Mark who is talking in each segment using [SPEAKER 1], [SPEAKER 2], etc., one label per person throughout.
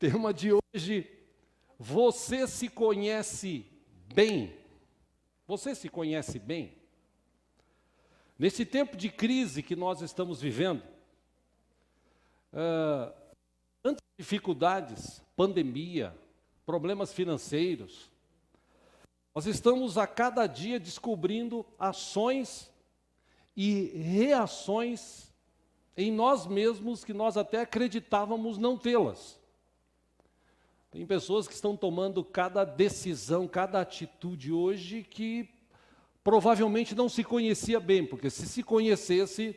[SPEAKER 1] Tema de hoje, você se conhece bem? Você se conhece bem? Nesse tempo de crise que nós estamos vivendo, tantas dificuldades, pandemia, problemas financeiros, nós estamos a cada dia descobrindo ações e reações em nós mesmos que nós até acreditávamos não tê-las. Tem pessoas que estão tomando cada decisão, cada atitude hoje que provavelmente não se conhecia bem, porque se conhecesse,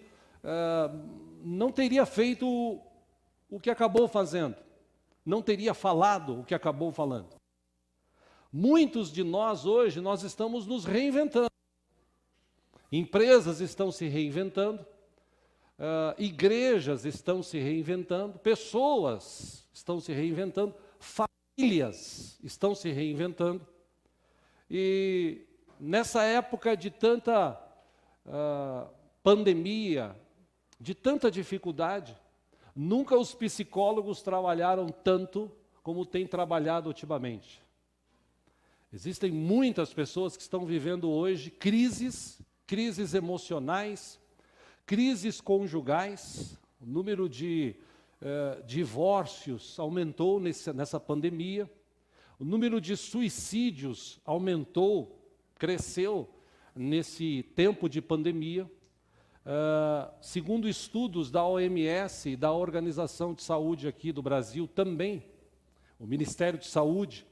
[SPEAKER 1] não teria feito o que acabou fazendo, não teria falado o que acabou falando. Muitos de nós hoje, nós estamos nos reinventando. Empresas estão se reinventando, igrejas estão se reinventando, pessoas estão se reinventando, famílias estão se reinventando. E nessa época de tanta pandemia, de tanta dificuldade, nunca os psicólogos trabalharam tanto como têm trabalhado ultimamente. Existem muitas pessoas que estão vivendo hoje crises emocionais, crises conjugais. O número de divórcios aumentou nessa pandemia, o número de suicídios aumentou, cresceu nesse tempo de pandemia. Segundo estudos da OMS e da Organização de Saúde aqui do Brasil também, o Ministério de Saúde,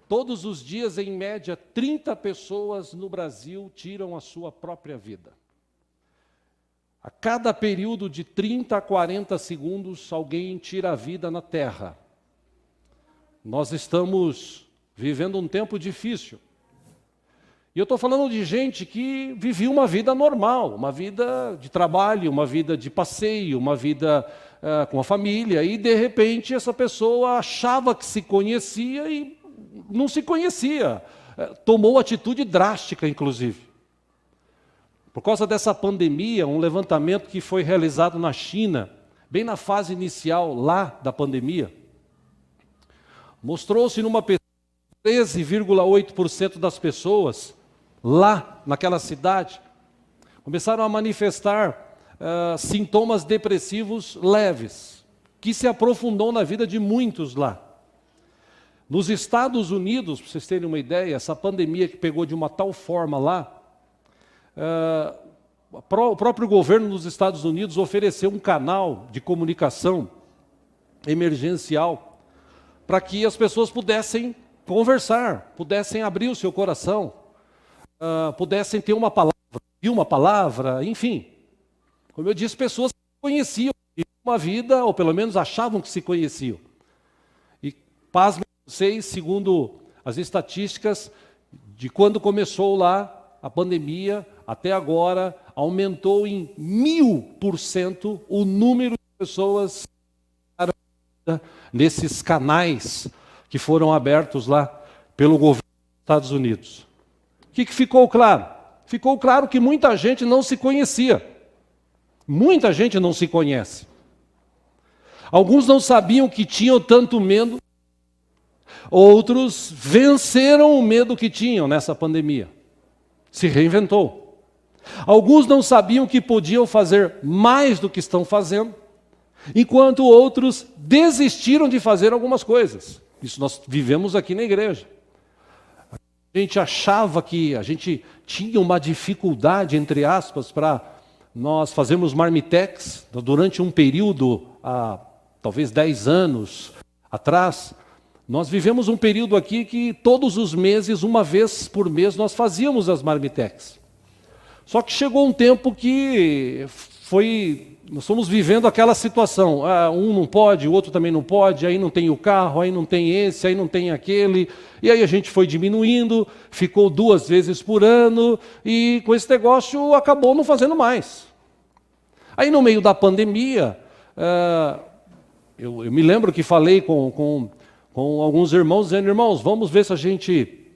[SPEAKER 1] todos os dias, em média, 30 pessoas no Brasil tiram a sua própria vida. A cada período de 30 a 40 segundos, alguém tira a vida na Terra. Nós estamos vivendo um tempo difícil. E eu estou falando de gente que vivia uma vida normal, uma vida de trabalho, uma vida de passeio, uma vida com a família, e de repente essa pessoa achava que se conhecia e não se conhecia, tomou atitude drástica, inclusive. Por causa dessa pandemia, um levantamento que foi realizado na China, bem na fase inicial lá da pandemia, mostrou-se numa pesquisa que 13,8% das pessoas lá naquela cidade começaram a manifestar sintomas depressivos leves, que se aprofundou na vida de muitos lá. Nos Estados Unidos, para vocês terem uma ideia, essa pandemia que pegou de uma tal forma lá, o próprio governo dos Estados Unidos ofereceu um canal de comunicação emergencial para que as pessoas pudessem conversar, pudessem abrir o seu coração, pudessem ter uma palavra, enfim. Como eu disse, pessoas que se conheciam, uma vida, ou pelo menos achavam que se conheciam. E pasmem vocês, segundo as estatísticas, de quando começou lá a pandemia até agora, aumentou em 1000% o número de pessoas nesses canais que foram abertos lá pelo governo dos Estados Unidos. O que ficou claro? Ficou claro que muita gente não se conhecia. Muita gente não se conhece. Alguns não sabiam que tinham tanto medo, outros venceram o medo que tinham nessa pandemia. Se reinventou. Alguns não sabiam que podiam fazer mais do que estão fazendo, enquanto outros desistiram de fazer algumas coisas. Isso nós vivemos aqui na igreja. A gente achava que a gente tinha uma dificuldade, entre aspas, para nós fazermos marmitex durante um período, talvez 10 anos atrás. Nós vivemos um período aqui que todos os meses, uma vez por mês, nós fazíamos as marmitex. Só que chegou um tempo que nós fomos vivendo aquela situação. Um não pode, o outro também não pode, aí não tem o carro, aí não tem esse, aí não tem aquele. E aí a gente foi diminuindo, ficou 2 vezes por ano, e com esse negócio acabou não fazendo mais. Aí no meio da pandemia, eu me lembro que falei com alguns irmãos, dizendo, irmãos, vamos ver se a gente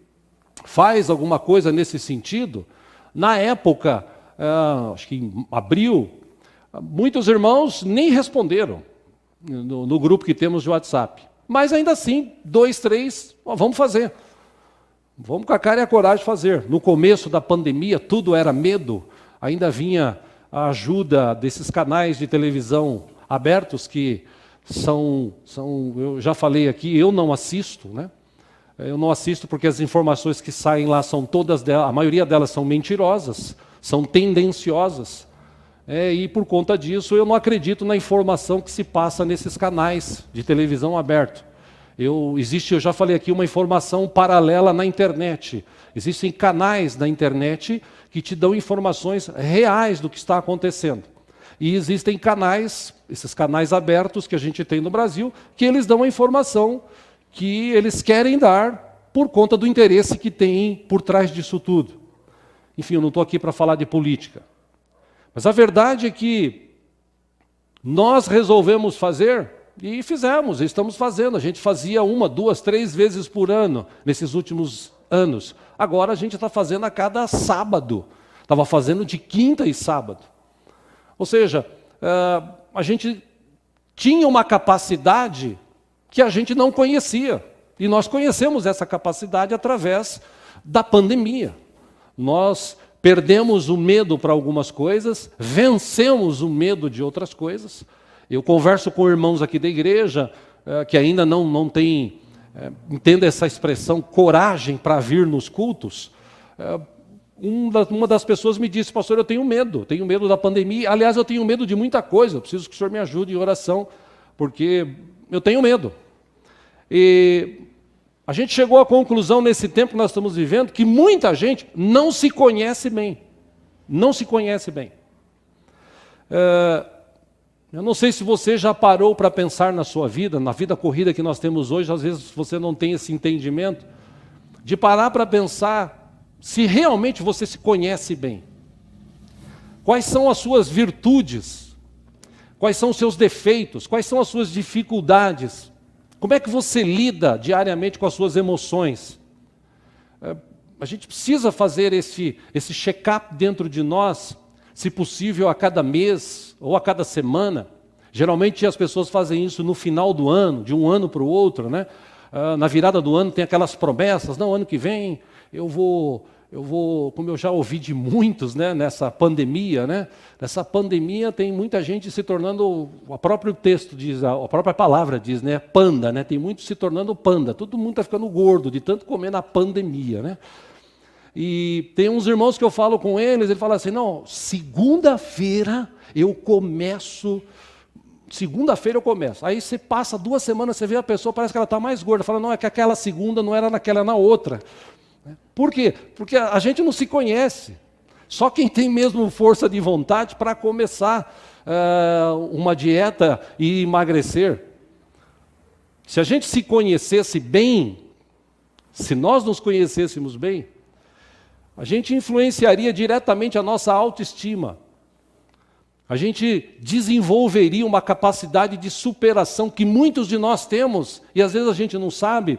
[SPEAKER 1] faz alguma coisa nesse sentido. Na época, acho que em abril, muitos irmãos nem responderam no grupo que temos de WhatsApp. Mas ainda assim, 2, 3, vamos fazer. Vamos com a cara e a coragem de fazer. No começo da pandemia, tudo era medo. Ainda vinha a ajuda desses canais de televisão abertos que eu já falei aqui, eu não assisto, né? Eu não assisto porque as informações que saem lá são todas, a maioria delas são mentirosas, são tendenciosas. E por conta disso eu não acredito na informação que se passa nesses canais de televisão aberto. Eu já falei aqui, uma informação paralela na internet. Existem canais na internet que te dão informações reais do que está acontecendo. E existem canais, esses canais abertos que a gente tem no Brasil, que eles dão a informação que eles querem dar por conta do interesse que tem por trás disso tudo. Enfim, eu não estou aqui para falar de política. Mas a verdade é que nós resolvemos fazer e fizemos, estamos fazendo. A gente fazia 1, 2, 3 vezes por ano nesses últimos anos. Agora a gente está fazendo a cada sábado. Estava fazendo de quinta e sábado. Ou seja, a gente tinha uma capacidade que a gente não conhecia. E nós conhecemos essa capacidade através da pandemia. Nós perdemos o medo para algumas coisas, vencemos o medo de outras coisas. Eu converso com irmãos aqui da igreja que ainda não têm, entenda essa expressão, coragem para vir nos cultos. Uma das pessoas me disse: pastor, eu tenho medo da pandemia. Aliás, eu tenho medo de muita coisa, eu preciso que o senhor me ajude em oração, porque eu tenho medo. E a gente chegou à conclusão nesse tempo que nós estamos vivendo que muita gente não se conhece bem. Não se conhece bem. Eu não sei se você já parou para pensar na sua vida, na vida corrida que nós temos hoje, às vezes você não tem esse entendimento, de parar para pensar se realmente você se conhece bem. Quais são as suas virtudes? Quais são os seus defeitos? Quais são as suas dificuldades? Como é que você lida diariamente com as suas emoções? A gente precisa fazer esse check-up dentro de nós, se possível a cada mês ou a cada semana. Geralmente as pessoas fazem isso no final do ano, de um ano para o outro, né? Na virada do ano tem aquelas promessas: não, ano que vem eu vou, como eu já ouvi de muitos, né, nessa pandemia, né? Nessa pandemia tem muita gente se tornando, o próprio texto diz, a própria palavra diz, né, panda, né? Tem muitos se tornando panda, todo mundo está ficando gordo de tanto comer na pandemia, né? E tem uns irmãos que eu falo com eles, ele fala assim: não, segunda-feira eu começo. Aí você passa 2 semanas, você vê a pessoa, parece que ela está mais gorda. Fala: não, é que aquela segunda não era naquela, na outra. Por quê? Porque a gente não se conhece. Só quem tem mesmo força de vontade para começar uma dieta e emagrecer. Se a gente se conhecesse bem, se nós nos conhecêssemos bem, a gente influenciaria diretamente a nossa autoestima. A gente desenvolveria uma capacidade de superação que muitos de nós temos, e às vezes a gente não sabe,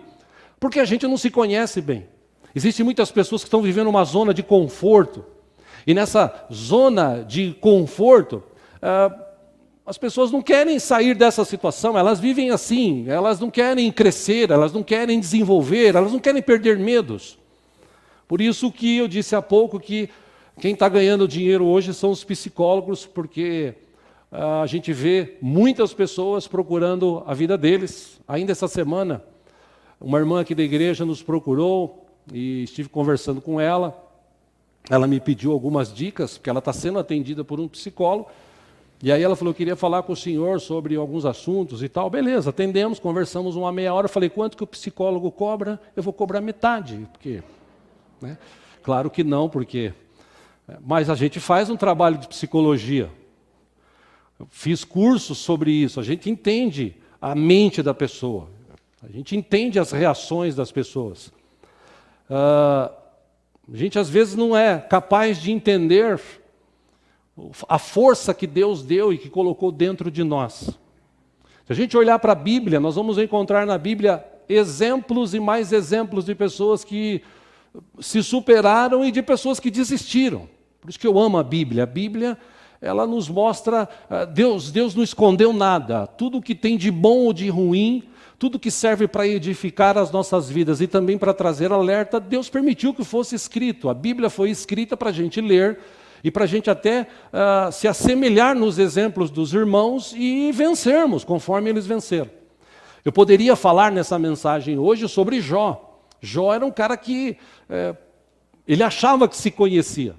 [SPEAKER 1] porque a gente não se conhece bem. Existem muitas pessoas que estão vivendo uma zona de conforto, e nessa zona de conforto, as pessoas não querem sair dessa situação, elas vivem assim, elas não querem crescer, elas não querem desenvolver, elas não querem perder medos. Por isso que eu disse há pouco que quem está ganhando dinheiro hoje são os psicólogos, porque a gente vê muitas pessoas procurando a vida deles. Ainda essa semana, uma irmã aqui da igreja nos procurou e estive conversando com ela. Ela me pediu algumas dicas, porque ela está sendo atendida por um psicólogo. E aí ela falou: eu queria falar com o senhor sobre alguns assuntos e tal. Beleza, atendemos, conversamos uma meia hora. Eu falei: quanto que o psicólogo cobra? Eu vou cobrar metade. Porque, né? Claro que não, porque... Mas a gente faz um trabalho de psicologia. Eu fiz cursos sobre isso. A gente entende a mente da pessoa. A gente entende as reações das pessoas. A gente às vezes não é capaz de entender a força que Deus deu e que colocou dentro de nós. Se a gente olhar para a Bíblia, nós vamos encontrar na Bíblia exemplos e mais exemplos de pessoas que se superaram e de pessoas que desistiram. Por isso que eu amo a Bíblia. A Bíblia ela nos mostra, Deus não escondeu nada. Tudo que tem de bom ou de ruim, tudo que serve para edificar as nossas vidas e também para trazer alerta, Deus permitiu que fosse escrito. A Bíblia foi escrita para a gente ler e para a gente até se assemelhar nos exemplos dos irmãos e vencermos, conforme eles venceram. Eu poderia falar nessa mensagem hoje sobre Jó. Jó era um cara que ele achava que se conhecia.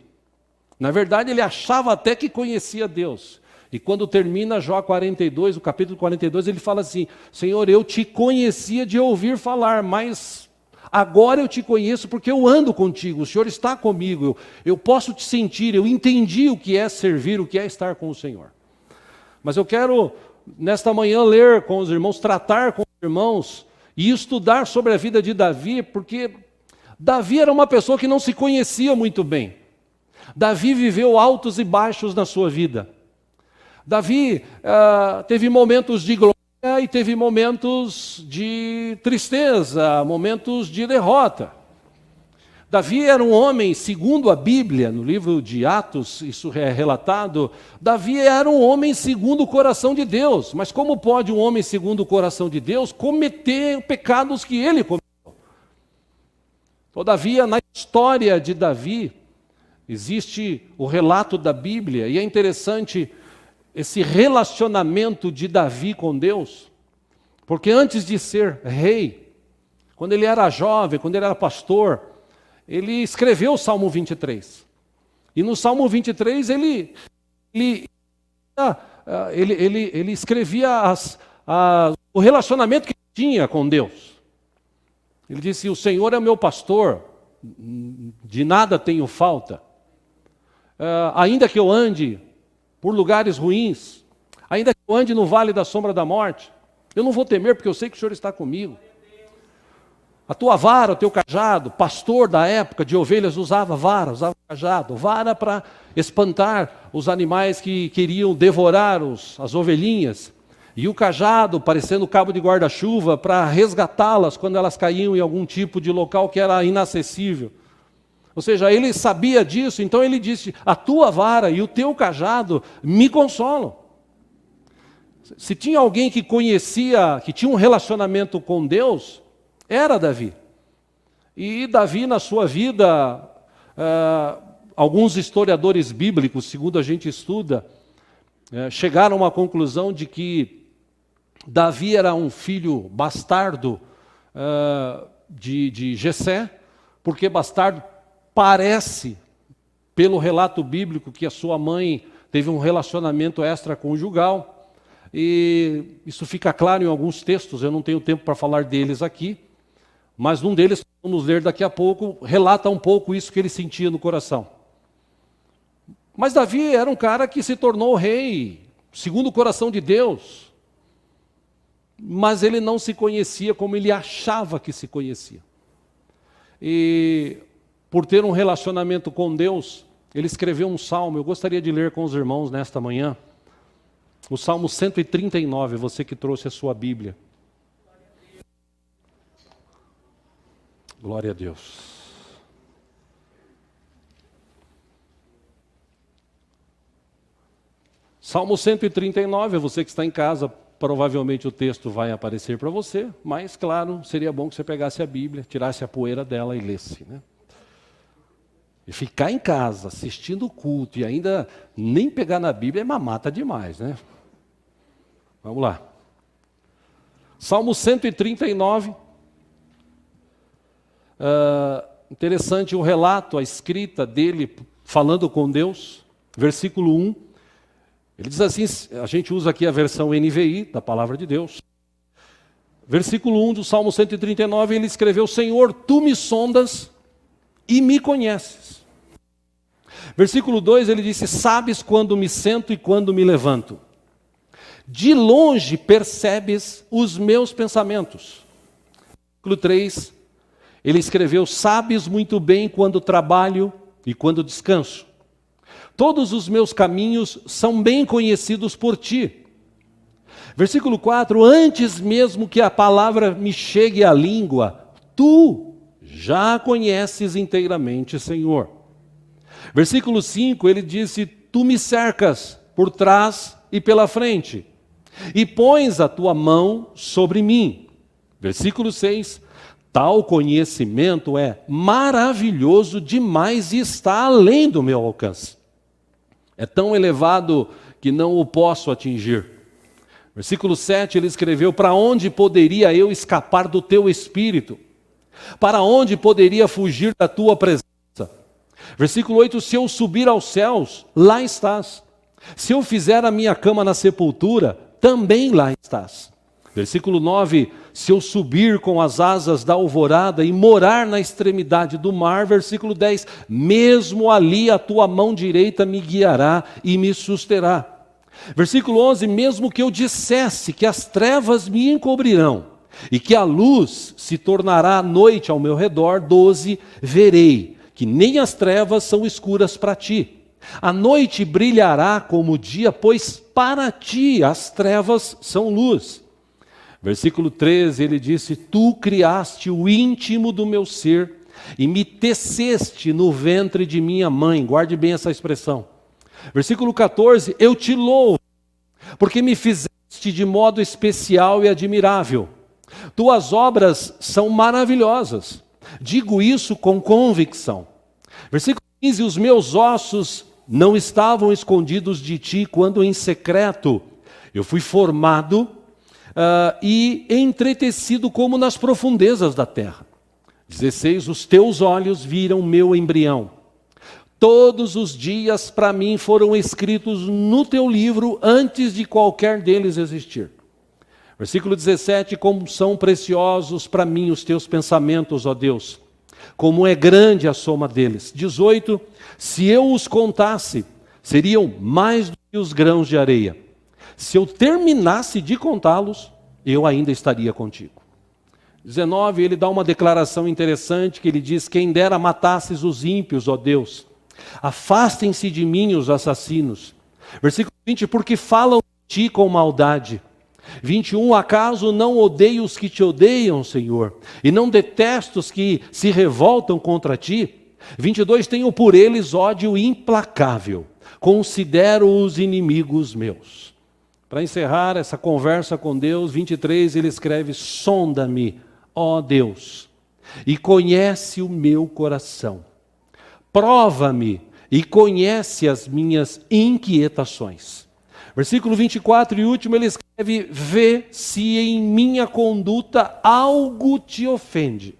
[SPEAKER 1] Na verdade, ele achava até que conhecia Deus. E quando termina Jó 42, o capítulo 42, ele fala assim: Senhor, eu te conhecia de ouvir falar, mas agora eu te conheço porque eu ando contigo, o Senhor está comigo, eu posso te sentir, eu entendi o que é servir, o que é estar com o Senhor. Mas eu quero, nesta manhã, ler com os irmãos, tratar com os irmãos e estudar sobre a vida de Davi, porque Davi era uma pessoa que não se conhecia muito bem. Davi viveu altos e baixos na sua vida. Davi teve momentos de glória e teve momentos de tristeza, momentos de derrota. Davi era um homem, segundo a Bíblia, no livro de Atos, isso é relatado, Davi era um homem segundo o coração de Deus. Mas como pode um homem segundo o coração de Deus cometer pecados que ele cometeu? Todavia, na história de Davi, existe o relato da Bíblia, e é interessante esse relacionamento de Davi com Deus, porque antes de ser rei, quando ele era jovem, quando ele era pastor, ele escreveu o Salmo 23. E no Salmo 23 ele escrevia o relacionamento que tinha com Deus. Ele disse: o Senhor é meu pastor, de nada tenho falta. Ainda que eu ande por lugares ruins, ainda que eu ande no vale da sombra da morte, eu não vou temer, porque eu sei que o Senhor está comigo. A tua vara, o teu cajado, pastor da época de ovelhas usava vara, usava cajado, vara para espantar os animais que queriam devorar as ovelhinhas, e o cajado parecendo cabo de guarda-chuva para resgatá-las quando elas caíam em algum tipo de local que era inacessível. Ou seja, ele sabia disso, então ele disse: a tua vara e o teu cajado me consolam. Se tinha alguém que conhecia, que tinha um relacionamento com Deus, era Davi. E Davi, na sua vida, alguns historiadores bíblicos, segundo a gente estuda, chegaram a uma conclusão de que Davi era um filho bastardo de Jessé, porque bastardo parece, pelo relato bíblico, que a sua mãe teve um relacionamento extraconjugal, e isso fica claro em alguns textos, eu não tenho tempo para falar deles aqui, mas num deles, vamos ler daqui a pouco, relata um pouco isso que ele sentia no coração. Mas Davi era um cara que se tornou rei, segundo o coração de Deus, mas ele não se conhecia como ele achava que se conhecia. E por ter um relacionamento com Deus, ele escreveu um salmo. Eu gostaria de ler com os irmãos nesta manhã, o Salmo 139, você que trouxe a sua Bíblia. Glória a Deus. Salmo 139, você que está em casa, provavelmente o texto vai aparecer para você, mas claro, seria bom que você pegasse a Bíblia, tirasse a poeira dela e lesse, né? E ficar em casa, assistindo o culto, e ainda nem pegar na Bíblia é mamata demais, né? Vamos lá. Salmo 139. Interessante o relato, a escrita dele, falando com Deus. Versículo 1. Ele diz assim, a gente usa aqui a versão NVI, da Palavra de Deus. Versículo 1 do Salmo 139, ele escreveu: Senhor, tu me sondas e me conheces. Versículo 2, ele disse: sabes quando me sento e quando me levanto. De longe percebes os meus pensamentos. Versículo 3, ele escreveu: sabes muito bem quando trabalho e quando descanso. Todos os meus caminhos são bem conhecidos por ti. Versículo 4, antes mesmo que a palavra me chegue à língua, tu já a conheces inteiramente, Senhor. Versículo 5, ele disse: tu me cercas por trás e pela frente, e pões a tua mão sobre mim. Versículo 6. Tal conhecimento é maravilhoso demais e está além do meu alcance. É tão elevado que não o posso atingir. Versículo 7, ele escreveu: para onde poderia eu escapar do teu espírito? Para onde poderia fugir da tua presença? Versículo 8, se eu subir aos céus, lá estás. Se eu fizer a minha cama na sepultura, também lá estás. Versículo 9, se eu subir com as asas da alvorada e morar na extremidade do mar. Versículo 10, mesmo ali a tua mão direita me guiará e me susterá. Versículo 11, mesmo que eu dissesse que as trevas me encobrirão e que a luz se tornará noite ao meu redor. 12, verei que nem as trevas são escuras para ti. A noite brilhará como o dia, pois para ti as trevas são luz. Versículo 13, ele disse: tu criaste o íntimo do meu ser e me teceste no ventre de minha mãe. Guarde bem essa expressão. Versículo 14, eu te louvo, porque me fizeste de modo especial e admirável. Tuas obras são maravilhosas. Digo isso com convicção. Versículo 15, os meus ossos não estavam escondidos de ti quando em secreto eu fui formado e entretecido como nas profundezas da terra. 16, os teus olhos viram meu embrião. Todos os dias para mim foram escritos no teu livro antes de qualquer deles existir. Versículo 17, como são preciosos para mim os teus pensamentos, ó Deus, como é grande a soma deles. 18, se eu os contasse, seriam mais do que os grãos de areia. Se eu terminasse de contá-los, eu ainda estaria contigo. 19, ele dá uma declaração interessante, que ele diz: quem dera matasses os ímpios, ó Deus, afastem-se de mim os assassinos. Versículo 20, porque falam de ti com maldade. 21, acaso não odeio os que te odeiam, Senhor, e não detesto os que se revoltam contra ti? 22, tenho por eles ódio implacável, considero os inimigos meus. Para encerrar essa conversa com Deus, 23, ele escreve: sonda-me, ó Deus, e conhece o meu coração. Prova-me e conhece as minhas inquietações. Versículo 24 e último, ele escreve: vê se em minha conduta algo te ofende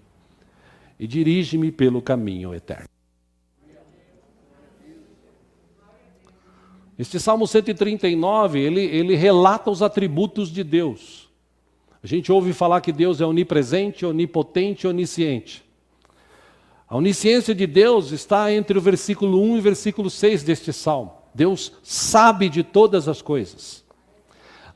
[SPEAKER 1] e dirige-me pelo caminho eterno. Este Salmo 139, ele relata os atributos de Deus. A gente ouve falar que Deus é onipresente, onipotente, onisciente. A onisciência de Deus está entre o versículo 1 e o versículo 6 deste Salmo. Deus sabe de todas as coisas.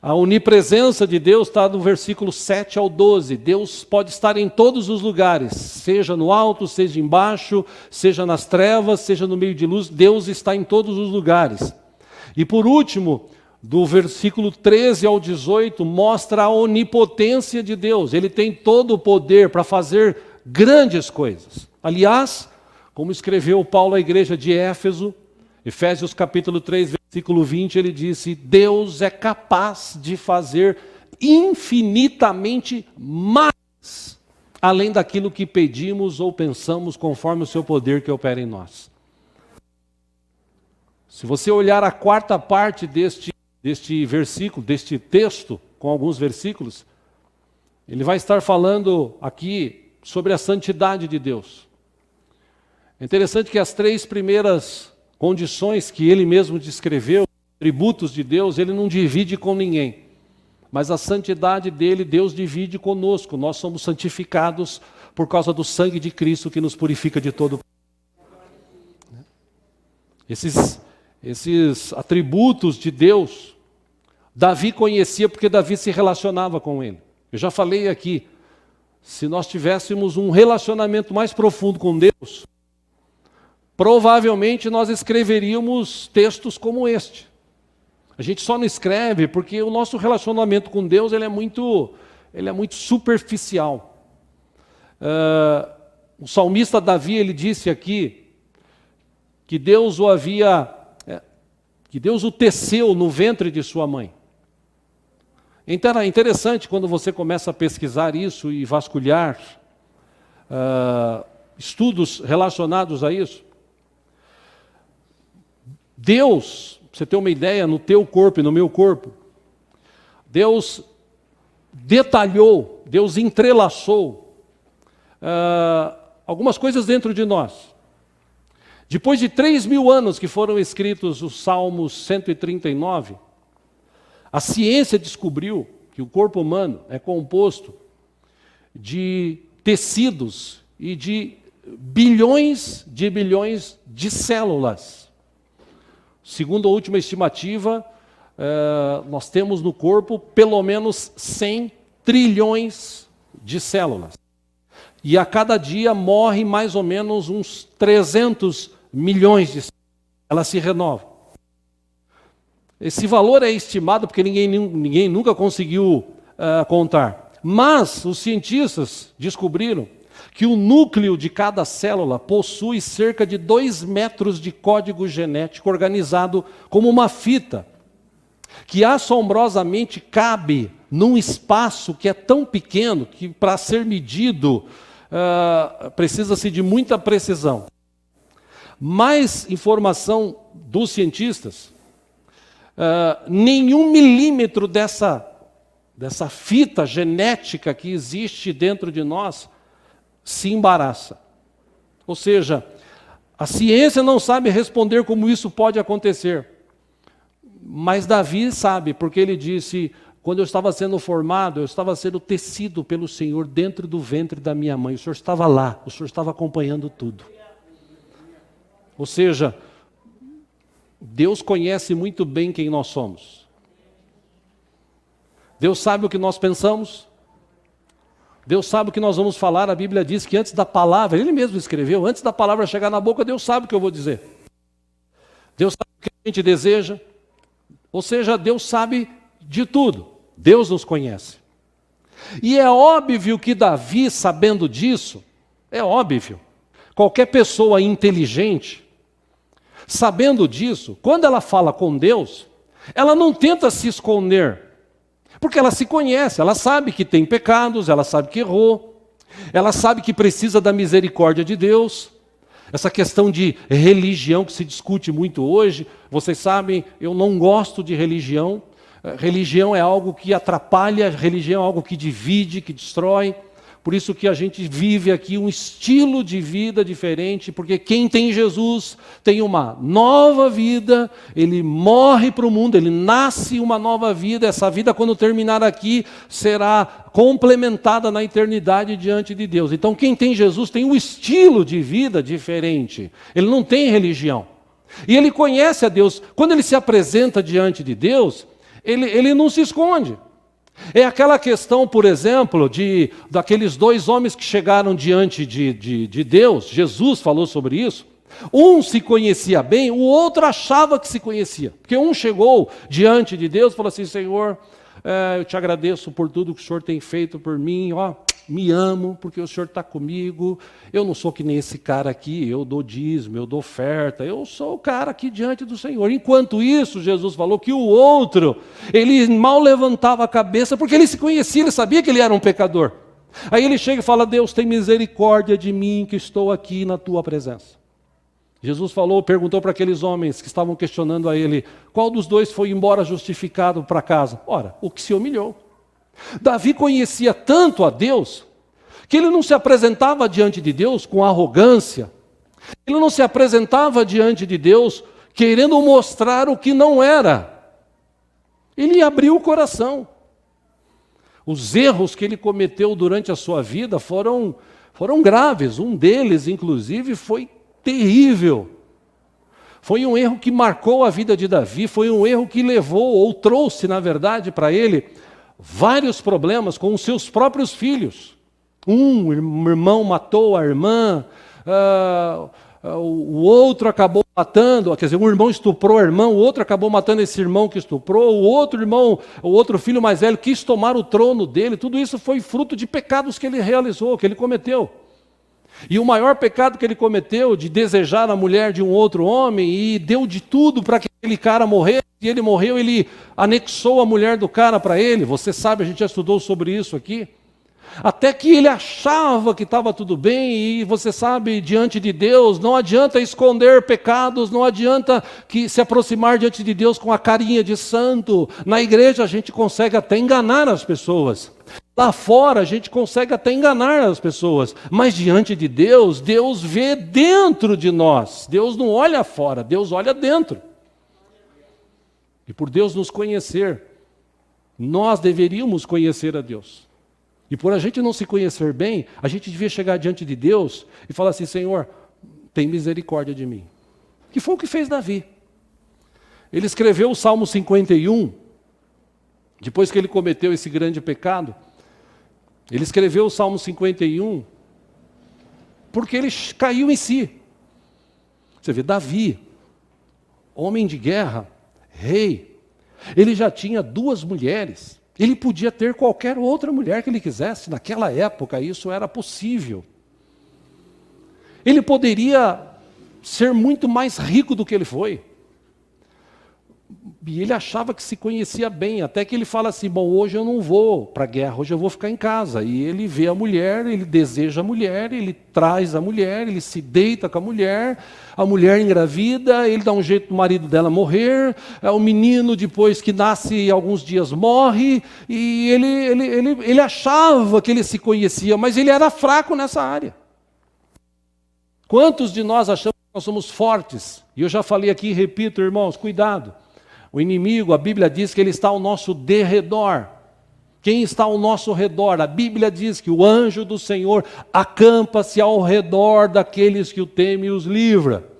[SPEAKER 1] A onipresença de Deus está do versículo 7 ao 12. Deus pode estar em todos os lugares, seja no alto, seja embaixo, seja nas trevas, seja no meio de luz. Deus está em todos os lugares. E por último, do versículo 13 ao 18, mostra a onipotência de Deus. Ele tem todo o poder para fazer grandes coisas. Aliás, como escreveu Paulo à igreja de Éfeso, Efésios capítulo 3, versículo 20, ele disse: Deus é capaz de fazer infinitamente mais, além daquilo que pedimos ou pensamos, conforme o seu poder que opera em nós. Se você olhar a quarta parte deste versículo, deste texto, com alguns versículos, ele vai estar falando aqui sobre a santidade de Deus. É interessante que as três primeiras condições que ele mesmo descreveu, atributos de Deus, ele não divide com ninguém. Mas a santidade dele, Deus divide conosco. Nós somos santificados por causa do sangue de Cristo que nos purifica de todo. Esses atributos de Deus, Davi conhecia porque Davi se relacionava com ele. Eu já falei aqui, se nós tivéssemos um relacionamento mais profundo com Deus, provavelmente nós escreveríamos textos como este. A gente só não escreve porque o nosso relacionamento com Deus ele é muito superficial. O salmista Davi, ele disse aqui que Deus o havia que Deus o teceu no ventre de sua mãe. Então é interessante quando você começa a pesquisar isso e vasculhar estudos relacionados a isso. Deus, pra você ter uma ideia, no teu corpo e no meu corpo, Deus detalhou, Deus entrelaçou algumas coisas dentro de nós. Depois de 3.000 anos que foram escritos os Salmos 139, a ciência descobriu que o corpo humano é composto de tecidos e de bilhões de células. Segundo a última estimativa, nós temos no corpo pelo menos 100 trilhões de células. E a cada dia morre mais ou menos uns 300 milhões de células. Elas se renovam. Esse valor é estimado porque ninguém nunca conseguiu contar. Mas os cientistas descobriram que o núcleo de cada célula possui cerca de 2 metros de código genético organizado como uma fita, que assombrosamente cabe num espaço que é tão pequeno que, para ser medido, precisa-se de muita precisão. Mais informação dos cientistas, nenhum milímetro dessa fita genética que existe dentro de nós se embaraça. Ou seja, a ciência não sabe responder como isso pode acontecer. Mas Davi sabe, porque ele disse: quando eu estava sendo formado, eu estava sendo tecido pelo Senhor dentro do ventre da minha mãe. O Senhor estava lá, o Senhor estava acompanhando tudo. Ou seja, Deus conhece muito bem quem nós somos. Deus sabe o que nós pensamos. Deus sabe o que nós vamos falar. A Bíblia diz que antes da palavra, Ele mesmo escreveu, antes da palavra chegar na boca, Deus sabe o que eu vou dizer. Deus sabe o que a gente deseja. Ou seja, Deus sabe de tudo. Deus nos conhece. E é óbvio que Davi, sabendo disso, é óbvio, qualquer pessoa inteligente, sabendo disso, quando ela fala com Deus, ela não tenta se esconder, porque ela se conhece, ela sabe que tem pecados, ela sabe que errou, ela sabe que precisa da misericórdia de Deus. Essa questão de religião que se discute muito hoje, vocês sabem, eu não gosto de religião. Religião é algo que atrapalha, religião é algo que divide, que destrói. Por isso que a gente vive aqui um estilo de vida diferente, porque quem tem Jesus tem uma nova vida, ele morre para o mundo, ele nasce uma nova vida, essa vida quando terminar aqui será complementada na eternidade diante de Deus. Então quem tem Jesus tem um estilo de vida diferente, ele não tem religião. E ele conhece a Deus, quando ele se apresenta diante de Deus, ele não se esconde. É aquela questão, por exemplo, daqueles 2 homens que chegaram diante de Deus. Jesus falou sobre isso. Um se conhecia bem, o outro achava que se conhecia. Porque um chegou diante de Deus e falou assim: Senhor, eu te agradeço por tudo que o Senhor tem feito por mim, me amo porque o Senhor está comigo, eu não sou que nem esse cara aqui, eu dou dízimo, eu dou oferta, eu sou o cara aqui diante do Senhor. Enquanto isso, Jesus falou que o outro, ele mal levantava a cabeça porque ele se conhecia, ele sabia que ele era um pecador. Aí ele chega e fala: Deus, tem misericórdia de mim que estou aqui na tua presença. Jesus perguntou para aqueles homens que estavam questionando a ele, qual dos 2 foi embora justificado para casa? Ora, o que se humilhou. Davi conhecia tanto a Deus, que ele não se apresentava diante de Deus com arrogância, ele não se apresentava diante de Deus querendo mostrar o que não era. Ele abriu o coração. Os erros que ele cometeu durante a sua vida foram graves, um deles, inclusive, foi terrível. Foi um erro que marcou a vida de Davi, foi um erro que levou, ou trouxe, na verdade, para ele, vários problemas com os seus próprios filhos. Um irmão matou a irmã, o outro acabou matando, quer dizer, um irmão estuprou a irmã, o outro acabou matando esse irmão que estuprou, o outro filho mais velho quis tomar o trono dele. Tudo isso foi fruto de pecados que ele realizou, que ele cometeu. E o maior pecado que ele cometeu, de desejar a mulher de um outro homem, e deu de tudo para que aquele cara morrer, e ele morreu, ele anexou a mulher do cara para ele. Você sabe, a gente já estudou sobre isso aqui. Até que ele achava que estava tudo bem, e você sabe, diante de Deus, não adianta esconder pecados, não adianta se aproximar diante de Deus com a carinha de santo. Na igreja a gente consegue até enganar as pessoas. Lá fora a gente consegue até enganar as pessoas. Mas diante de Deus, Deus vê dentro de nós. Deus não olha fora, Deus olha dentro. E por Deus nos conhecer, nós deveríamos conhecer a Deus. E por a gente não se conhecer bem, a gente devia chegar diante de Deus e falar assim: Senhor, tem misericórdia de mim. Que foi o que fez Davi. Ele escreveu o Salmo 51, depois que ele cometeu esse grande pecado. Ele escreveu o Salmo 51 porque ele caiu em si. Você vê, Davi, homem de guerra, rei, ele já tinha 2 mulheres. Ele podia ter qualquer outra mulher que ele quisesse. Naquela época isso era possível. Ele poderia ser muito mais rico do que ele foi. E ele achava que se conhecia bem, até que ele fala assim: bom, hoje eu não vou para a guerra, hoje eu vou ficar em casa. E ele vê a mulher, ele deseja a mulher, ele traz a mulher, ele se deita com a mulher engravida, ele dá um jeito do marido dela morrer, o menino, depois que nasce alguns dias, morre, e ele achava que ele se conhecia, mas ele era fraco nessa área. Quantos de nós achamos que nós somos fortes? E eu já falei aqui e repito, irmãos, cuidado. O inimigo, a Bíblia diz que ele está ao nosso derredor. Quem está ao nosso redor? A Bíblia diz que o anjo do Senhor acampa-se ao redor daqueles que o temem e os livra.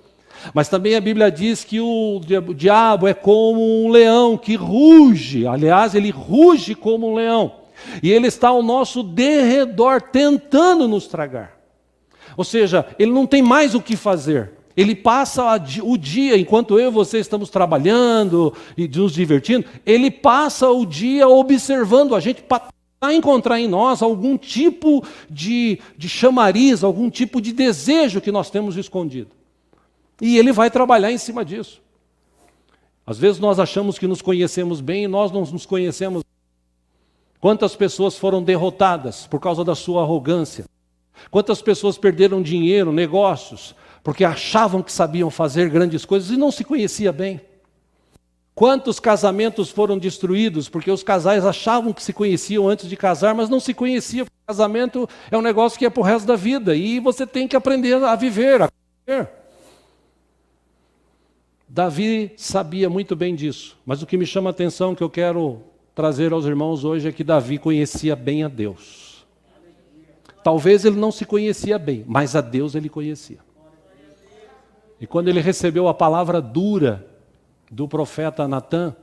[SPEAKER 1] Mas também a Bíblia diz que o diabo é como um leão que ruge. Aliás, ele ruge como um leão. E ele está ao nosso derredor, tentando nos tragar. Ou seja, ele não tem mais o que fazer. Ele passa o dia, enquanto eu e você estamos trabalhando e nos divertindo, ele passa o dia observando a gente para encontrar em nós algum tipo de chamariz, algum tipo de desejo que nós temos escondido. E ele vai trabalhar em cima disso. Às vezes nós achamos que nos conhecemos bem e nós não nos conhecemos. Quantas pessoas foram derrotadas por causa da sua arrogância? Quantas pessoas perderam dinheiro, negócios, porque achavam que sabiam fazer grandes coisas e não se conhecia bem? Quantos casamentos foram destruídos porque os casais achavam que se conheciam antes de casar, mas não se conheciam. O casamento é um negócio que é para o resto da vida e você tem que aprender a viver, a viver. Davi sabia muito bem disso, mas o que me chama a atenção, que eu quero trazer aos irmãos hoje, é que Davi conhecia bem a Deus. Talvez ele não se conhecia bem, mas a Deus ele conhecia. E quando ele recebeu a palavra dura do profeta Natã,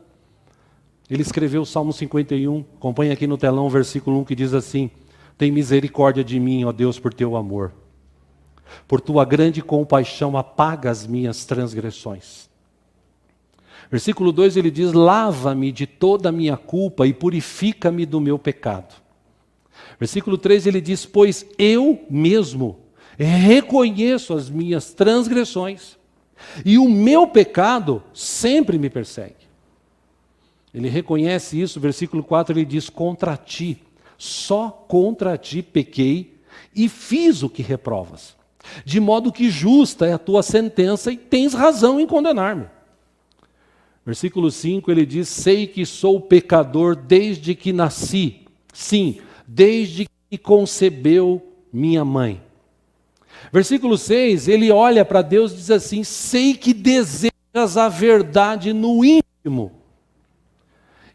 [SPEAKER 1] ele escreveu o Salmo 51, acompanha aqui no telão o versículo 1 que diz assim: tem misericórdia de mim, ó Deus, por teu amor. Por tua grande compaixão apaga as minhas transgressões. Versículo 2 ele diz: lava-me de toda a minha culpa e purifica-me do meu pecado. Versículo 3 ele diz: pois eu mesmo reconheço as minhas transgressões e o meu pecado sempre me persegue. Ele reconhece isso. Versículo 4 ele diz: contra ti, só contra ti pequei e fiz o que reprovas, de modo que justa é a tua sentença e tens razão em condenar-me. Versículo 5 ele diz: sei que sou pecador desde que nasci, sim, desde que concebeu minha mãe. Versículo 6, ele olha para Deus e diz assim: sei que desejas a verdade no íntimo,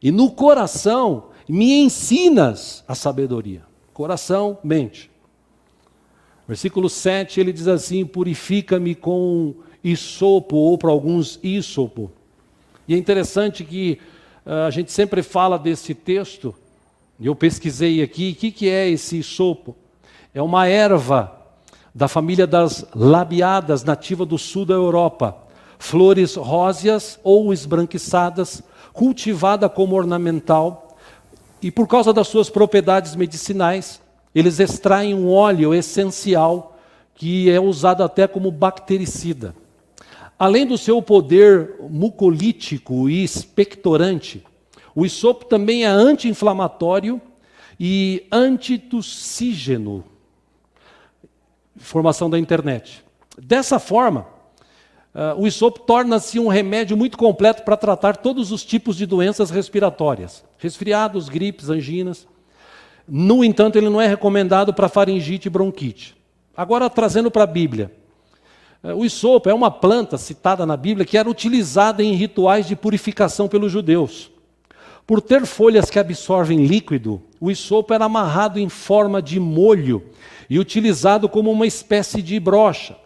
[SPEAKER 1] e no coração me ensinas a sabedoria. Coração, mente. Versículo 7, ele diz assim: purifica-me com isopo, ou para alguns ísopo. E é interessante que a gente sempre fala desse texto. Eu pesquisei aqui, o que é esse isopo? É uma erva da família das labiadas, nativa do sul da Europa. Flores róseas ou esbranquiçadas, cultivada como ornamental. E por causa das suas propriedades medicinais, eles extraem um óleo essencial que é usado até como bactericida. Além do seu poder mucolítico e expectorante, o hisopo também é anti-inflamatório e antitussígeno. Informação da internet. Dessa forma, o hisopo torna-se um remédio muito completo para tratar todos os tipos de doenças respiratórias. Resfriados, gripes, anginas. No entanto, ele não é recomendado para faringite e bronquite. Agora, trazendo para a Bíblia. O hisopo é uma planta citada na Bíblia que era utilizada em rituais de purificação pelos judeus. Por ter folhas que absorvem líquido, o hisopo era amarrado em forma de molho e utilizado como uma espécie de brocha.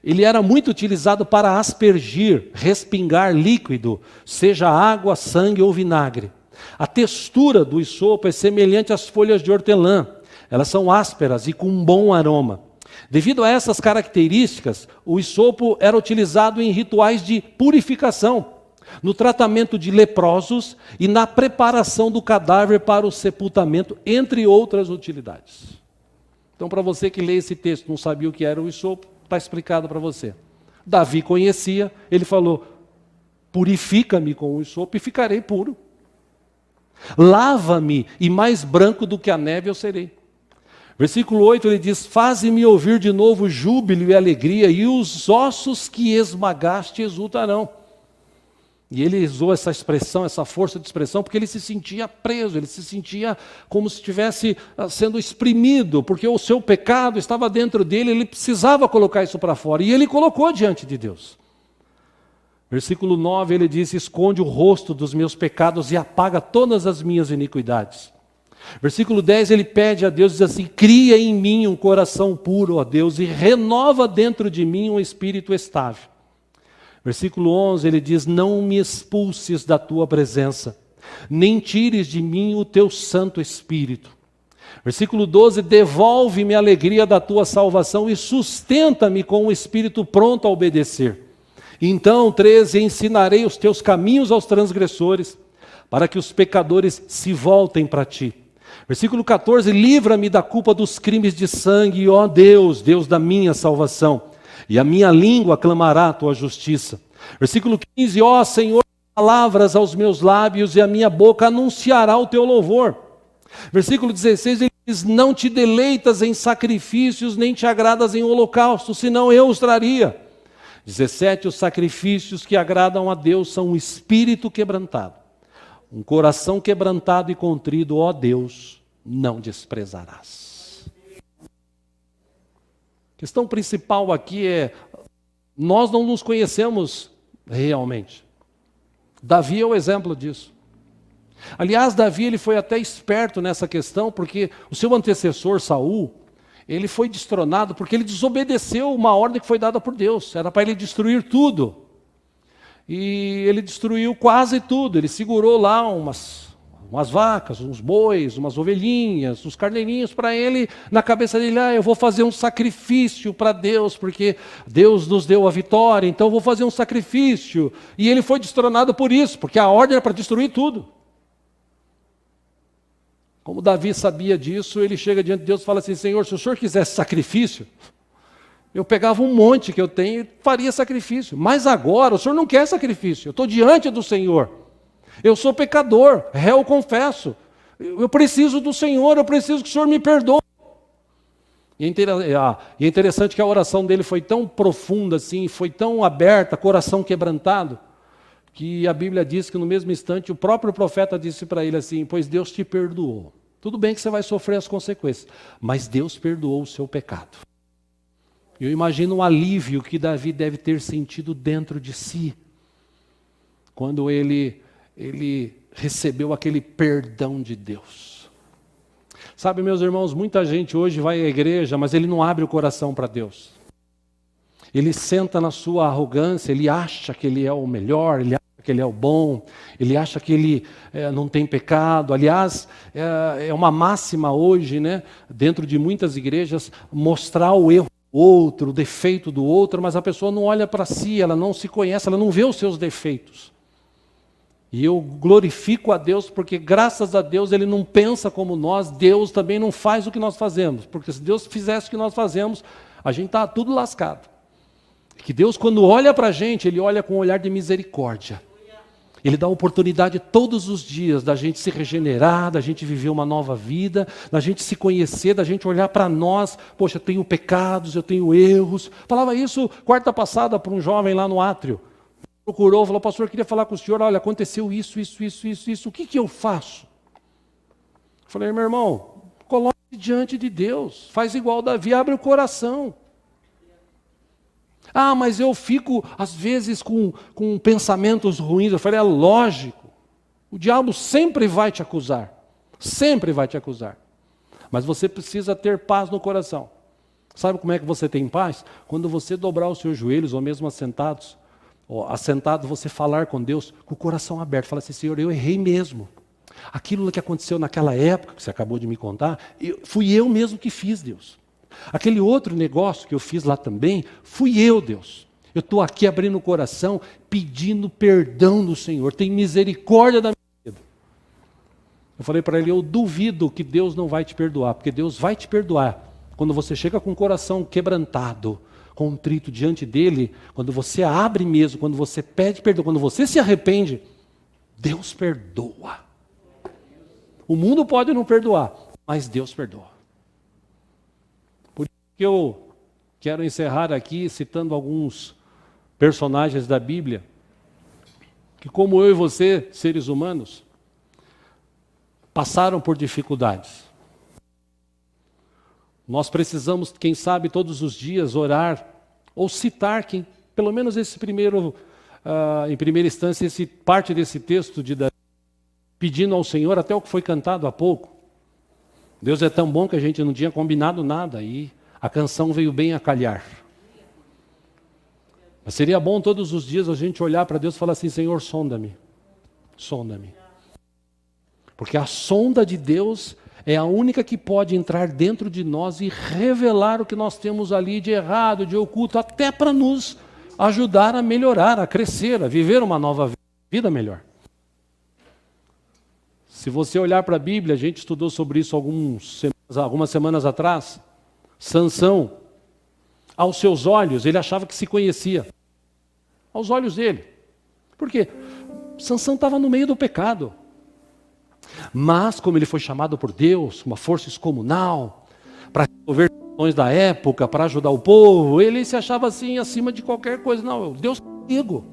[SPEAKER 1] Ele era muito utilizado para aspergir, respingar líquido, seja água, sangue ou vinagre. A textura do hisopo é semelhante às folhas de hortelã. Elas são ásperas e com um bom aroma. Devido a essas características, o hisopo era utilizado em rituais de purificação, no tratamento de leprosos e na preparação do cadáver para o sepultamento, entre outras utilidades. Então, para você que lê esse texto e não sabia o que era o hisopo, está explicado para você. Davi conhecia, ele falou, purifica-me com o hisopo e ficarei puro. Lava-me e mais branco do que a neve eu serei. Versículo 8 ele diz, faze-me ouvir de novo júbilo e alegria, e os ossos que esmagaste exultarão. E ele usou essa expressão, essa força de expressão, porque ele se sentia preso, ele se sentia como se estivesse sendo exprimido, porque o seu pecado estava dentro dele, ele precisava colocar isso para fora, e ele colocou diante de Deus. Versículo 9 ele diz, esconde o rosto dos meus pecados e apaga todas as minhas iniquidades. Versículo 10 ele pede a Deus, diz assim, cria em mim um coração puro, ó Deus, e renova dentro de mim um espírito estável. Versículo 11 ele diz, não me expulses da tua presença, nem tires de mim o teu Santo Espírito. Versículo 12, devolve-me a alegria da tua salvação e sustenta-me com um espírito pronto a obedecer. Então, 13, ensinarei os teus caminhos aos transgressores, para que os pecadores se voltem para ti. Versículo 14, livra-me da culpa dos crimes de sangue, ó Deus, Deus da minha salvação, e a minha língua clamará a tua justiça. Versículo 15, ó Senhor, palavras aos meus lábios, e a minha boca anunciará o teu louvor. Versículo 16, ele diz, não te deleitas em sacrifícios, nem te agradas em holocaustos, senão eu os traria. 17, os sacrifícios que agradam a Deus são um espírito quebrantado. Um coração quebrantado e contrido, ó Deus, não desprezarás. A questão principal aqui é, nós não nos conhecemos realmente. Davi é o exemplo disso. Aliás, Davi ele foi até esperto nessa questão, porque o seu antecessor, Saul, ele foi destronado porque ele desobedeceu uma ordem que foi dada por Deus. Era para ele destruir tudo. E ele destruiu quase tudo. Ele segurou lá umas vacas, uns bois, umas ovelhinhas, uns carneirinhos para ele. Na cabeça dele, eu vou fazer um sacrifício para Deus, porque Deus nos deu a vitória, então eu vou fazer um sacrifício. E ele foi destronado por isso, porque a ordem era para destruir tudo. Como Davi sabia disso, ele chega diante de Deus e fala assim, Senhor, se o Senhor quisesse sacrifício, eu pegava um monte que eu tenho e faria sacrifício. Mas agora o Senhor não quer sacrifício. Eu estou diante do Senhor. Eu sou pecador, réu confesso. Eu preciso do Senhor, eu preciso que o Senhor me perdoe. E é interessante que a oração dele foi tão profunda assim, foi tão aberta, coração quebrantado, que a Bíblia diz que no mesmo instante o próprio profeta disse para ele assim, pois Deus te perdoou. Tudo bem que você vai sofrer as consequências, mas Deus perdoou o seu pecado. Eu imagino o alívio que Davi deve ter sentido dentro de si, quando ele recebeu aquele perdão de Deus. Sabe, meus irmãos, muita gente hoje vai à igreja, mas ele não abre o coração para Deus. Ele senta na sua arrogância, ele acha que ele é o melhor, ele acha que ele é o bom, ele acha que ele não tem pecado. Aliás, é uma máxima hoje, né, dentro de muitas igrejas, mostrar o erro do outro, o defeito do outro, mas a pessoa não olha para si, ela não se conhece, ela não vê os seus defeitos. E eu glorifico a Deus porque, graças a Deus, Ele não pensa como nós, Deus também não faz o que nós fazemos, porque se Deus fizesse o que nós fazemos, a gente está tudo lascado. Que Deus, quando olha para a gente, Ele olha com um olhar de misericórdia. Ele dá oportunidade todos os dias da gente se regenerar, da gente viver uma nova vida, da gente se conhecer, da gente olhar para nós. Poxa, eu tenho pecados, eu tenho erros. Falava isso quarta passada para um jovem lá no átrio. Procurou, falou, pastor, eu queria falar com o senhor, olha, aconteceu isso, o que eu faço? Eu falei, meu irmão, coloque diante de Deus, faz igual Davi, abre o coração. Ah, mas eu fico, às vezes, com pensamentos ruins. Eu falei, é lógico. O diabo sempre vai te acusar. Sempre vai te acusar. Mas você precisa ter paz no coração. Sabe como é que você tem paz? Quando você dobrar os seus joelhos, ou mesmo assentado, você falar com Deus, com o coração aberto. Fala assim, Senhor, eu errei mesmo. Aquilo que aconteceu naquela época, que você acabou de me contar, fui eu mesmo que fiz, Deus. Aquele outro negócio que eu fiz lá também, fui eu, Deus. Eu estou aqui abrindo o coração, pedindo perdão do Senhor. Tem misericórdia da minha vida. Eu falei para ele, eu duvido que Deus não vai te perdoar, porque Deus vai te perdoar. Quando você chega com o coração quebrantado, contrito diante dele, quando você abre mesmo, quando você pede perdão, quando você se arrepende, Deus perdoa. O mundo pode não perdoar, mas Deus perdoa. Eu quero encerrar aqui citando alguns personagens da Bíblia, que como eu e você, seres humanos, passaram por dificuldades. Nós precisamos, quem sabe, todos os dias orar, ou citar, pelo menos esse primeiro, em primeira instância, parte desse texto de Davi, pedindo ao Senhor, até o que foi cantado há pouco. Deus é tão bom que a gente não tinha combinado nada aí. A canção veio bem a calhar. Mas seria bom todos os dias a gente olhar para Deus e falar assim, Senhor, sonda-me. Sonda-me. Porque a sonda de Deus é a única que pode entrar dentro de nós e revelar o que nós temos ali de errado, de oculto, até para nos ajudar a melhorar, a crescer, a viver uma nova vida melhor. Se você olhar para a Bíblia, a gente estudou sobre isso algumas semanas atrás. Sansão, aos seus olhos, ele achava que se conhecia. Aos olhos dele. Por quê? Sansão estava no meio do pecado. Mas, como ele foi chamado por Deus, uma força excomunal, para resolver questões da época, para ajudar o povo, ele se achava assim, acima de qualquer coisa. Não, Deus está comigo.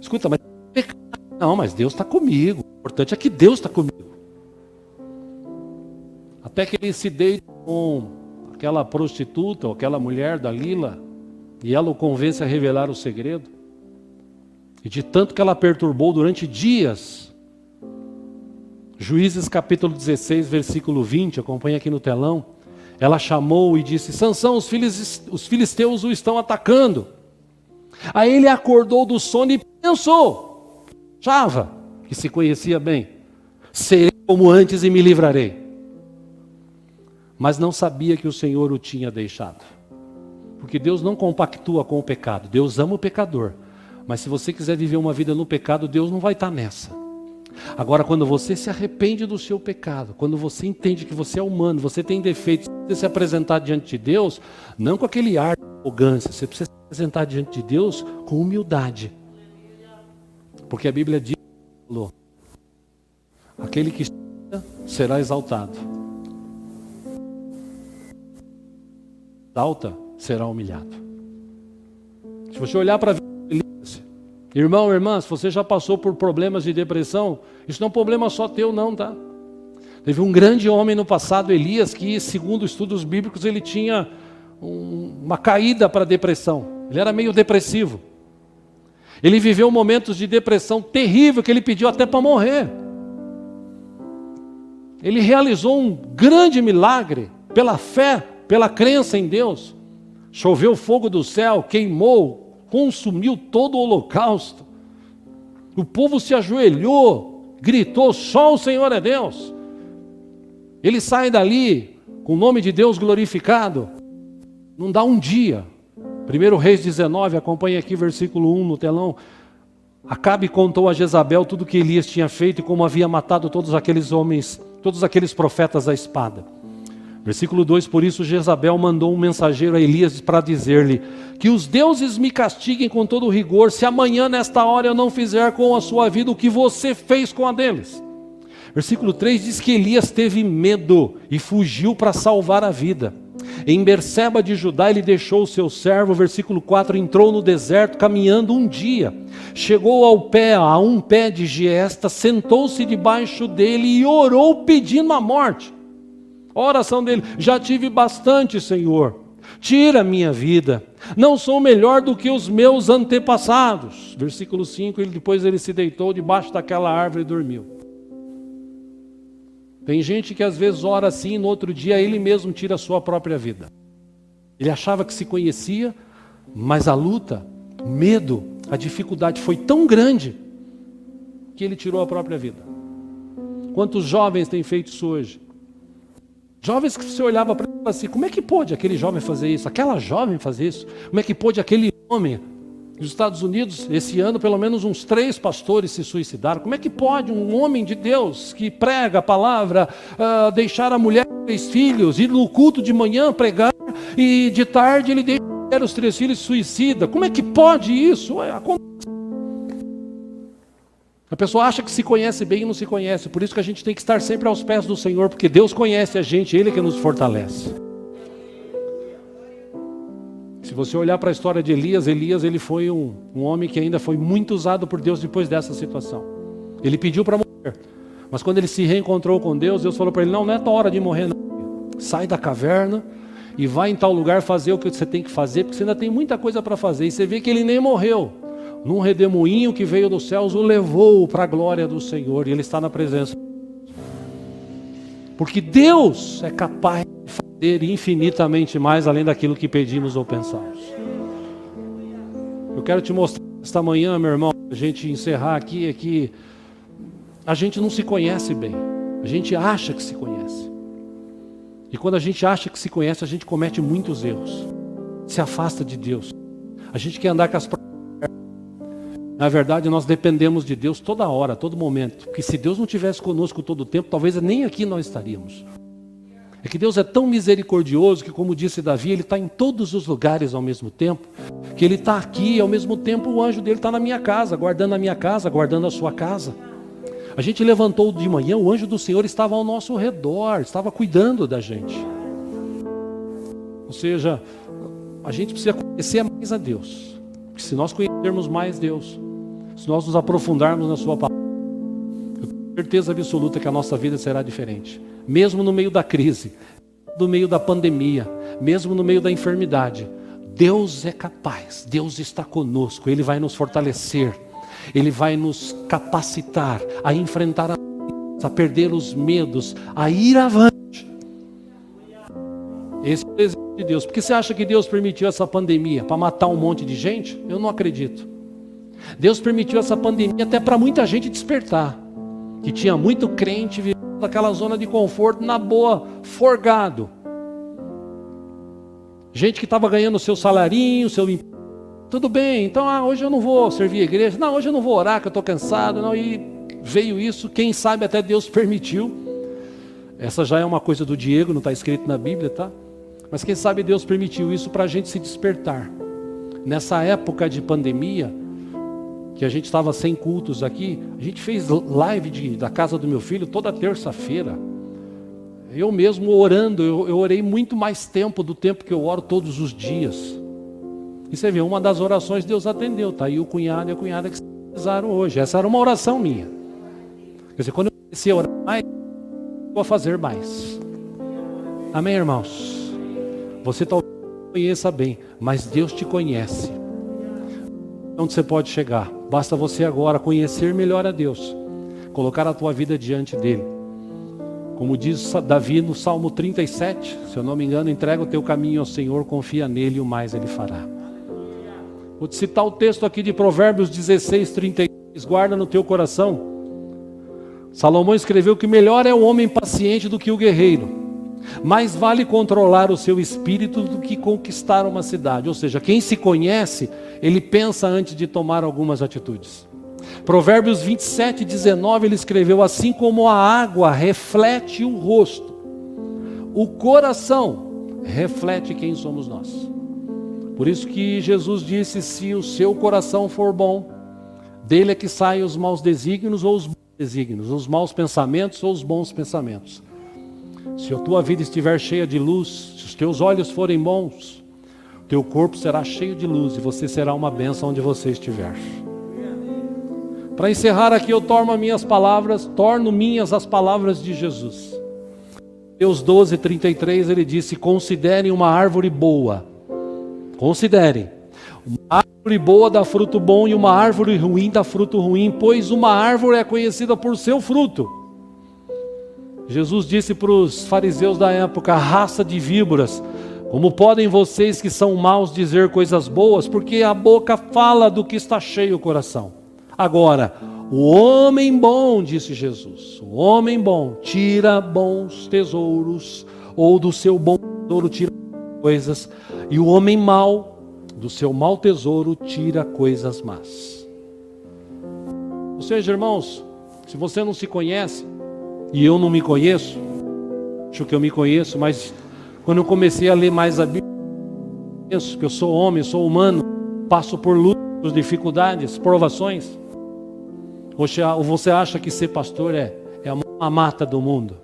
[SPEAKER 1] Escuta, mas pecado. Não, mas Deus está comigo. O importante é que Deus está comigo. Até que ele se deita com aquela prostituta, ou aquela mulher da Lila, e ela o convence a revelar o segredo. E de tanto que ela perturbou durante dias, Juízes capítulo 16, versículo 20, acompanha aqui no telão, ela chamou e disse, Sansão, os filisteus o estão atacando. Aí ele acordou do sono e pensou, achava que se conhecia bem, serei como antes e me livrarei. Mas não sabia que o Senhor o tinha deixado. Porque Deus não compactua com o pecado. Deus ama o pecador. Mas se você quiser viver uma vida no pecado, Deus não vai estar nessa. Agora, quando você se arrepende do seu pecado, quando você entende que você é humano, você tem defeitos, você se apresentar diante de Deus, não com aquele ar de arrogância, você precisa se apresentar diante de Deus com humildade. Porque a Bíblia diz, aquele que será exaltado. Alta será humilhado. Se você olhar para a vida de Elias, irmão, irmã, se você já passou por problemas de depressão, isso não é um problema só teu não, tá? Teve um grande homem no passado, Elias, que segundo estudos bíblicos ele tinha uma caída para a depressão. Ele era meio depressivo. Ele viveu momentos de depressão terrível que ele pediu até para morrer. Ele realizou um grande milagre pela fé, pela crença em Deus. Choveu fogo do céu, queimou, consumiu todo o holocausto. O povo se ajoelhou, gritou, só o Senhor é Deus. Ele sai dali com o nome de Deus glorificado. Não dá um dia. 1 Reis 19, acompanha aqui versículo 1 no telão. Acabe contou a Jezabel tudo o que Elias tinha feito e como havia matado todos aqueles homens, todos aqueles profetas à espada. Versículo 2, por isso Jezabel mandou um mensageiro a Elias para dizer-lhe, que os deuses me castiguem com todo rigor, se amanhã nesta hora eu não fizer com a sua vida o que você fez com a deles. Versículo 3 diz que Elias teve medo e fugiu para salvar a vida. Em Berseba de Judá ele deixou o seu servo. Versículo 4, entrou no deserto caminhando um dia. Chegou a um pé de giesta, sentou-se debaixo dele e orou pedindo a morte. A oração dele, já tive bastante, Senhor, tira a minha vida, não sou melhor do que os meus antepassados. Versículo 5, depois ele se deitou debaixo daquela árvore e dormiu. Tem gente que às vezes ora assim e no outro dia ele mesmo tira a sua própria vida. Ele achava que se conhecia, mas a luta, o medo, a dificuldade foi tão grande que ele tirou a própria vida. Quantos jovens têm feito isso hoje? Jovens que você olhava para ele assim, como é que pode aquele jovem fazer isso? Aquela jovem fazer isso? Como é que pode aquele homem? Nos Estados Unidos, esse ano, pelo menos uns 3 pastores se suicidaram. Como é que pode um homem de Deus que prega a palavra, deixar a mulher e 3 filhos, ir no culto de manhã pregar e de tarde ele deixa os 3 filhos e suicida? Como é que pode isso? A pessoa acha que se conhece bem e não se conhece. Por isso que a gente tem que estar sempre aos pés do Senhor, porque Deus conhece a gente, Ele é que nos fortalece. Se você olhar para a história de Elias, ele foi um homem que ainda foi muito usado por Deus depois dessa situação. Ele pediu para morrer, mas quando ele se reencontrou com Deus, Deus falou para ele, não é tua hora de morrer não. Sai da caverna e vai em tal lugar fazer o que você tem que fazer, porque você ainda tem muita coisa para fazer. E você vê que ele nem morreu. Num redemoinho que veio dos céus, o levou para a glória do Senhor, e ele está na presença. Porque Deus é capaz de fazer infinitamente mais além daquilo que pedimos ou pensamos. Eu quero te mostrar esta manhã, meu irmão, a gente encerrar aqui, é que a gente não se conhece bem. A gente acha que se conhece. E quando a gente acha que se conhece, a gente comete muitos erros. Se afasta de Deus. A gente quer andar com as próprias. Na verdade, nós dependemos de Deus toda hora, todo momento. Porque se Deus não tivesse conosco todo o tempo, talvez nem aqui nós estaríamos. É que Deus é tão misericordioso que, como disse Davi, Ele está em todos os lugares ao mesmo tempo. Que Ele está aqui e ao mesmo tempo o anjo dele está na minha casa, guardando a minha casa, guardando a sua casa. A gente levantou de manhã, o anjo do Senhor estava ao nosso redor, estava cuidando da gente. Ou seja, a gente precisa conhecer mais a Deus. Porque se nós conhecermos mais Deus, se nós nos aprofundarmos na sua palavra, eu tenho certeza absoluta que a nossa vida será diferente. Mesmo no meio da crise, no meio da pandemia, mesmo no meio da enfermidade, Deus é capaz, Deus está conosco, Ele vai nos fortalecer, Ele vai nos capacitar a enfrentar a perder os medos, a ir avante. Esse é o desejo de Deus. Por que você acha que Deus permitiu essa pandemia? Para matar um monte de gente? Eu não acredito. Deus permitiu essa pandemia até para muita gente despertar. Que tinha muito crente vivendo naquela zona de conforto, na boa, forgado. Gente que estava ganhando o seu salarinho, seu emprego. Tudo bem, então hoje eu não vou servir a igreja. Não, hoje eu não vou orar, que eu estou cansado. Não, e veio isso, quem sabe até Deus permitiu. Essa já é uma coisa do Diego, não está escrito na Bíblia, tá? Mas quem sabe Deus permitiu isso para a gente se despertar. Nessa época de pandemia, que a gente estava sem cultos aqui, a gente fez live da casa do meu filho toda terça-feira. Eu mesmo orando, eu orei muito mais tempo do tempo que eu oro todos os dias. E você vê, uma das orações Deus atendeu. Está aí o cunhado e a cunhada que se realizaram hoje. Essa era uma oração minha. Quer dizer, quando eu comecei a orar mais, eu vou fazer mais. Amém, irmãos? Você talvez não conheça bem, mas Deus te conhece. Onde você pode chegar? Basta você agora conhecer melhor a Deus, colocar a tua vida diante dele. Como diz Davi no Salmo 37, se eu não me engano, entrega o teu caminho ao Senhor, confia nele e o mais ele fará. Vou te citar o texto aqui de Provérbios 16, 33, guarda no teu coração. Salomão escreveu que melhor é o homem paciente do que o guerreiro. Mais vale controlar o seu espírito do que conquistar uma cidade. Ou seja, quem se conhece, ele pensa antes de tomar algumas atitudes. Provérbios 27, 19, ele escreveu, assim como a água reflete o rosto, o coração reflete quem somos nós. Por isso que Jesus disse, se o seu coração for bom, dele é que saem os maus desígnios ou os bons desígnios, os maus pensamentos ou os bons pensamentos. Se a tua vida estiver cheia de luz, se os teus olhos forem bons, teu corpo será cheio de luz e você será uma bênção onde você estiver. Para encerrar aqui, eu torno minhas as palavras de Jesus. Mateus 12:33, ele disse, considerem uma árvore boa. Considerem. Uma árvore boa dá fruto bom e uma árvore ruim dá fruto ruim, pois uma árvore é conhecida por seu fruto. Jesus disse para os fariseus da época, raça de víboras, como podem vocês que são maus dizer coisas boas, porque a boca fala do que está cheio o coração. Agora, o homem bom, disse Jesus, o homem bom tira bons tesouros, ou do seu bom tesouro tira coisas, e o homem mau, do seu mau tesouro tira coisas más. Ou seja, irmãos, se você não se conhece, e eu não me conheço, acho que eu me conheço, mas quando eu comecei a ler mais a Bíblia, eu penso que eu sou homem, sou humano, passo por lutas, dificuldades, provações. Ou você acha que ser pastor é a mata do mundo?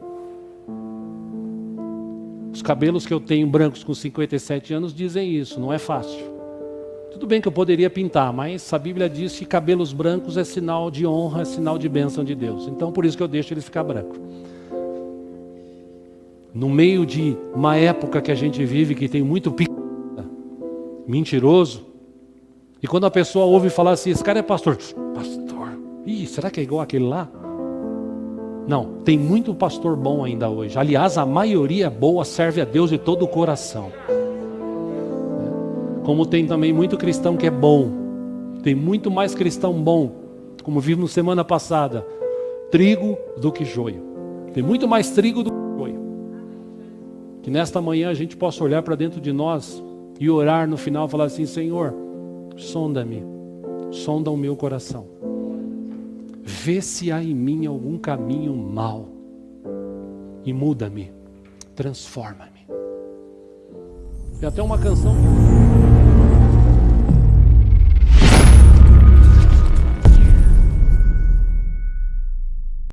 [SPEAKER 1] Os cabelos que eu tenho brancos com 57 anos dizem isso, não é fácil. Tudo bem que eu poderia pintar, mas a Bíblia diz que cabelos brancos é sinal de honra, é sinal de bênção de Deus. Então por isso que eu deixo ele ficar branco. No meio de uma época que a gente vive, que tem muito picareta, mentiroso, e quando a pessoa ouve falar assim, esse cara é pastor. Pastor? Ih, será que é igual aquele lá? Não, tem muito pastor bom ainda hoje. Aliás, a maioria boa serve a Deus de todo o coração. Como tem também muito cristão que é bom. Tem muito mais cristão bom, como vimos semana passada, trigo do que joio. Tem muito mais trigo do que joio. Que nesta manhã a gente possa olhar para dentro de nós e orar no final, falar assim, Senhor, sonda-me, sonda o meu coração. Vê se há em mim algum caminho mau e muda-me, transforma-me. Tem até uma canção